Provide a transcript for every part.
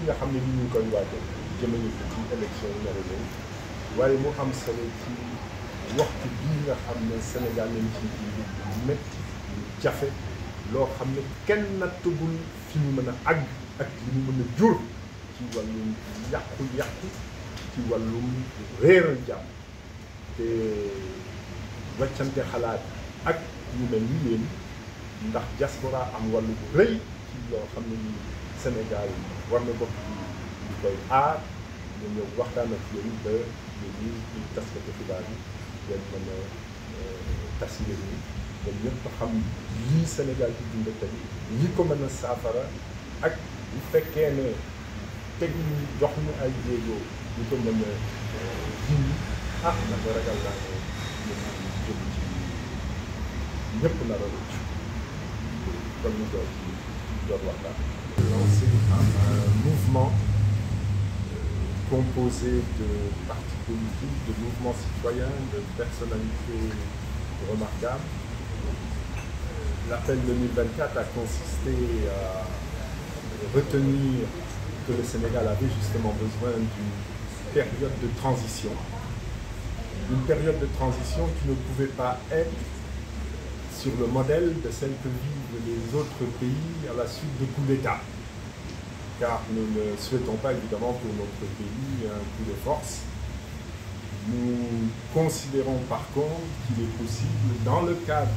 nga xam ne ni ñu koy waajal jëmale ko ci élection yi nar a ñëw waaye mu am solo ci waxtu bii nga xam ne Sénégal lañ ci biir métti lu jafe loo xam ne kenn nattagul fi mu mën a àgg ak li mu mën a jur ci wàllum yàqu-yàqu ci wàllum réeral jàmm te waccante xalaat ak ñu mel ni leen ndax diaspora am wàllu bu rëy ci loo xam ne ni Sénégal war na bokk di koy aar ñu ñëw waxtaan ak yéen ba léegi ñu taskatu xibaar yi ngeen mën a tas yéen ñi ba ñëpp xam lii Sénégal di dund tey li ko mën a saafara ak bu fekkee ne teg ñu jox ñu ay jéego ñu ko mën a dindi na ko ragal naa ne ñu jëm ci ñëpp nar a rëcc kon ñu doon ci doon waxtaan. Lancé un mouvement composé de partis politiques, de mouvements citoyens, de personnalités remarquables. L'appel 2024 a consisté à retenir que le Sénégal avait justement besoin d'une période de transition. Une période de transition qui ne pouvait pas être sur le modèle de celle que vivent les autres pays à la suite de coups d'État. Car nous ne souhaitons pas évidemment pour notre pays un coup de force. Nous considérons par contre qu'il est possible, dans le cadre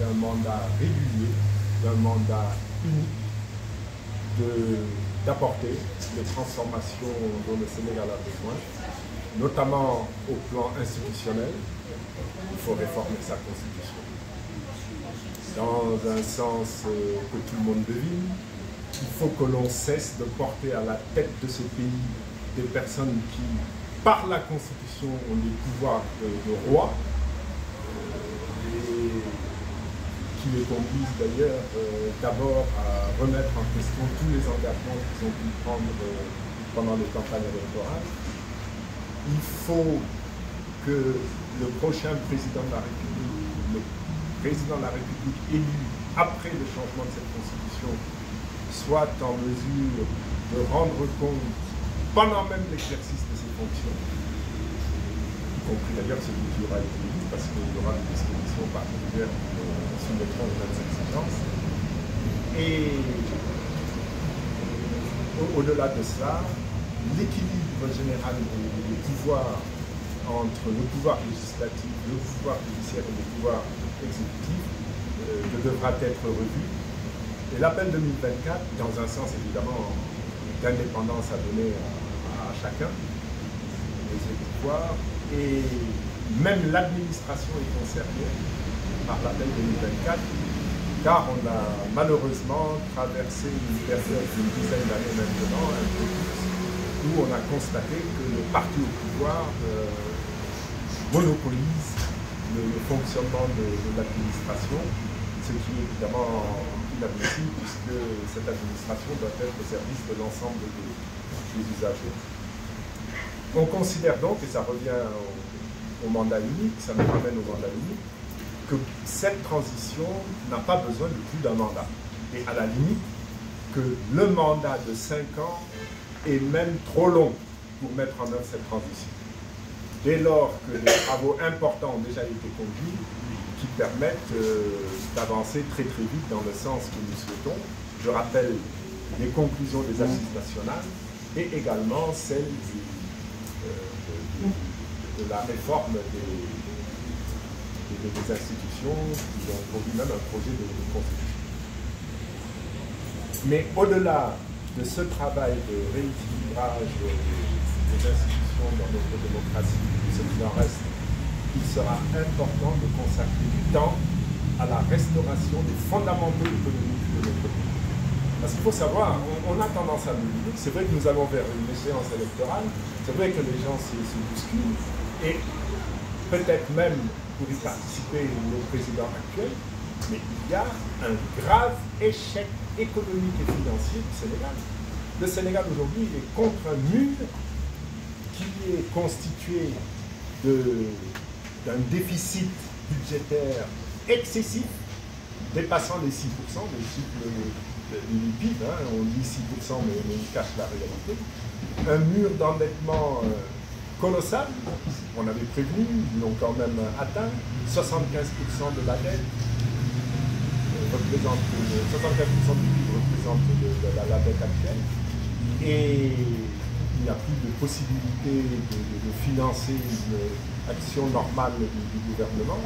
d'un mandat régulier, d'un mandat unique, d'apporter les transformations dont le Sénégal a besoin, notamment au plan institutionnel. Il faut réformer sa constitution. Dans un sens que tout le monde devine, il faut que l'on cesse de porter à la tête de ce pays des personnes qui, par la Constitution, ont des pouvoirs de roi et qui les conduisent d'ailleurs d'abord à remettre en question tous les engagements qu'ils ont pu prendre pendant les campagnes électorales. Il faut que le prochain président de la République, le président de la République élu après le changement de cette Constitution, soit en mesure de rendre compte pendant même l'exercice de ses fonctions, y compris d'ailleurs celui qui aura été élu, parce qu'il y aura des dispositions particulières qui soumettront les mêmes exigences. Et au-delà de cela, l'équilibre général des pouvoirs entre le pouvoir législatif, le pouvoir judiciaire et le pouvoir exécutif devra être revu. Et l'appel 2024, dans un sens évidemment d'indépendance à donner à chacun des pouvoirs, et même l'administration est concernée par l'appel 2024, car on a malheureusement traversé une période d'une dizaine d'années maintenant, un peu plus, où on a constaté que le parti au pouvoir monopolise le fonctionnement de l'administration, ce qui est évidemment inadmissible puisque cette administration doit être au service de l'ensemble des usagers. On considère donc, et ça revient au mandat unique, ça nous ramène au mandat unique, que cette transition n'a pas besoin de plus d'un mandat. Et à la limite, que le mandat de 5 ans est même trop long pour mettre en œuvre cette transition. Dès lors que des travaux importants ont déjà été conduits, qui permettent d'avancer très très vite dans le sens que nous souhaitons. Je rappelle les conclusions des assises nationales et également celles de la réforme des institutions qui ont produit même un projet de constitution. Mais au-delà de ce travail de rééquilibrage des institutions dans notre démocratie, ce qu'il en reste, il sera important de consacrer du temps à la restauration des fondamentaux économiques de notre pays. Parce qu'il faut savoir, on a tendance à l'oublier, c'est vrai que nous allons vers une échéance électorale, c'est vrai que les gens se bousculent, et peut-être même pour y participer le président actuel, mais il y a un grave échec économique et financier du Sénégal. Le Sénégal aujourd'hui est contre un mur qui est constitué d'un déficit budgétaire excessif, dépassant les 6%, des chiffres limpide, hein, on dit 6%, mais il cache la réalité. Un mur d'endettement colossal, on avait prévenu, ils l'ont quand même atteint. 75% de la dette représente, 75% du PIB représente la dette actuelle. Et il n'y a plus de possibilité de financer une action normale du gouvernement.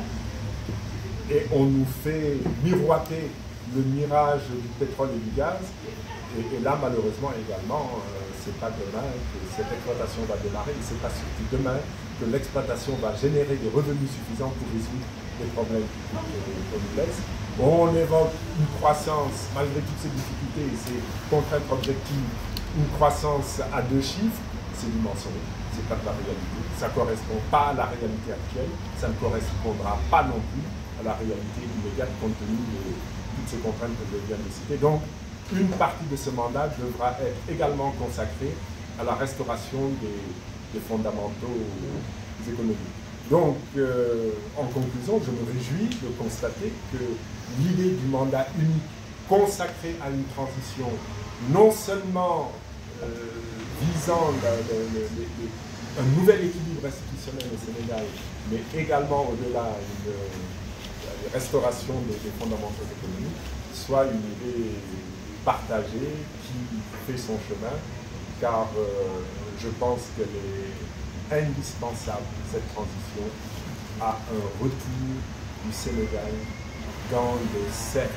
Et on nous fait miroiter le mirage du pétrole et du gaz. Et là, malheureusement, également, c'est pas demain que cette exploitation va démarrer. Et c'est pas surtout demain que l'exploitation va générer des revenus suffisants pour résoudre les problèmes qu'on nous laisse. On évoque une croissance, malgré toutes ces difficultés et ces contraintes objectives, une croissance à 2 chiffres, c'est du mensonge, c'est pas de la réalité. Ça ne correspond pas à la réalité actuelle, ça ne correspondra pas non plus à la réalité immédiate compte tenu de toutes ces contraintes que je viens de citer. Donc, une partie de ce mandat devra être également consacrée à la restauration des fondamentaux économiques. Donc, en conclusion, je me réjouis de constater que l'idée du mandat unique consacré à une transition non seulement visant un nouvel équilibre institutionnel au Sénégal, mais également au-delà une restauration des fondamentaux économiques, soit une idée partagée qui fait son chemin, car je pense qu'elle est indispensable, cette transition, à un retour du Sénégal dans le cercle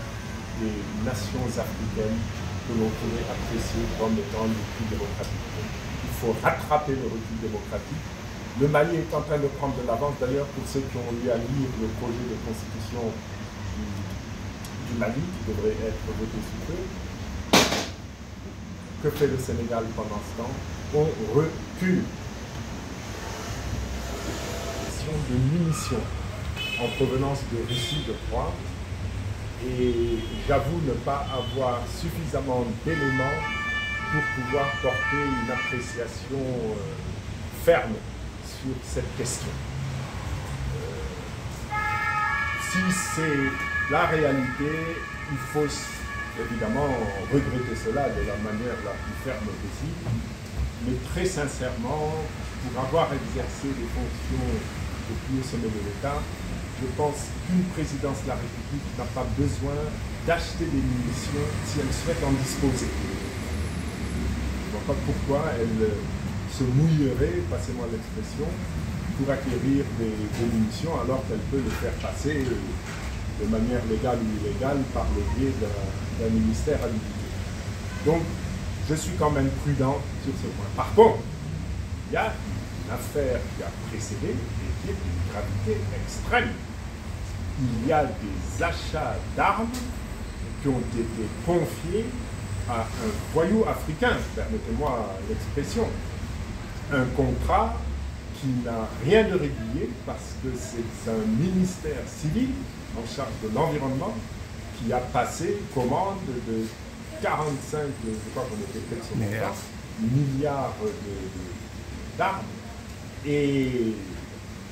des nations africaines que l'on pourrait apprécier comme étant le recul démocratique. Il faut rattraper le recul démocratique. Le Mali est en train de prendre de l'avance. D'ailleurs, pour ceux qui ont eu à lire le projet de constitution du Mali, qui devrait être voté sous peu, que fait le Sénégal pendant ce temps? On recule. De munitions en provenance de Russie, je crois, et j'avoue ne pas avoir suffisamment d'éléments pour pouvoir porter une appréciation ferme sur cette question. Si c'est la réalité, il faut évidemment regretter cela de la manière la plus ferme possible, mais très sincèrement, pour avoir exercé des fonctions au plus haut sommet de l'État, je pense qu'une présidence de la République n'a pas besoin d'acheter des munitions si elle souhaite en disposer. Je ne vois pas pourquoi elle se mouillerait, passez-moi l'expression, pour acquérir des munitions alors qu'elle peut les faire passer de manière légale ou illégale par le biais d'un ministère habilité. Donc, je suis quand même prudent sur ce point. Par contre, il y a une affaire qui a précédé et qui est d'une gravité extrême. Il y a des achats d'armes qui ont été confiés à un voyou africain, permettez-moi l'expression. Un contrat qui n'a rien de régulier parce que c'est un ministère civil en charge de l'environnement qui a passé commande de 45, je crois qu'on était peut-être sur milliards d'armes. Et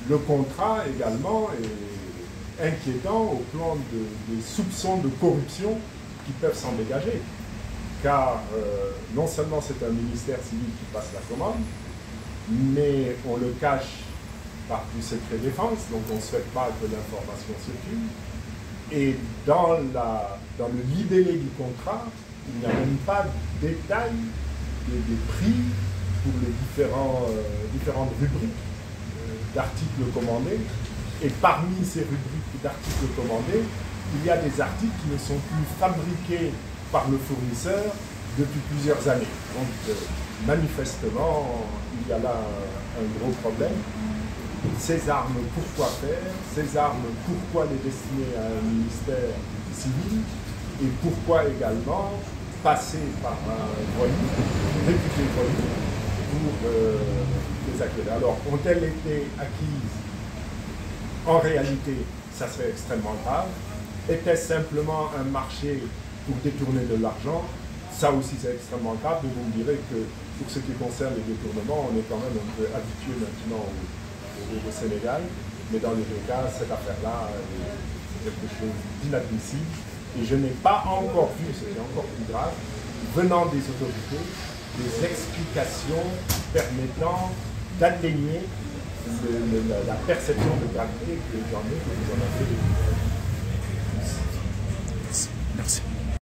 le contrat également est inquiétant au plan des soupçons de corruption qui peuvent s'en dégager. Car non seulement c'est un ministère civil qui passe la commande, mais on le cache par du secret défense, donc on ne souhaite pas que l'information circule. Et dans le libellé du contrat, il n'y a même pas de détail des prix pour les différentes rubriques d'articles commandés. Et parmi ces rubriques d'articles commandés, il y a des articles qui ne sont plus fabriqués par le fournisseur depuis plusieurs années. Donc, manifestement, il y a là un gros problème. Ces armes, pourquoi faire? Ces armes, pourquoi les destiner à un ministère civil? Et pourquoi également passer par un voyou, réputé voyou, pour les acquérir? Alors, ont-elles été acquises? En réalité, ça serait extrêmement grave. Était-ce simplement un marché pour détourner de l'argent? Ça aussi, c'est extrêmement grave. Mais vous me direz que pour ce qui concerne les détournements, on est quand même un peu habitué maintenant au Sénégal. Mais dans les deux cas, cette affaire-là est quelque chose d'inadmissible. Et je n'ai pas encore vu, ce qui est encore plus grave, venant des autorités, des explications permettant d'atténuer la perception de gravité que j'en ai, que vous en avez.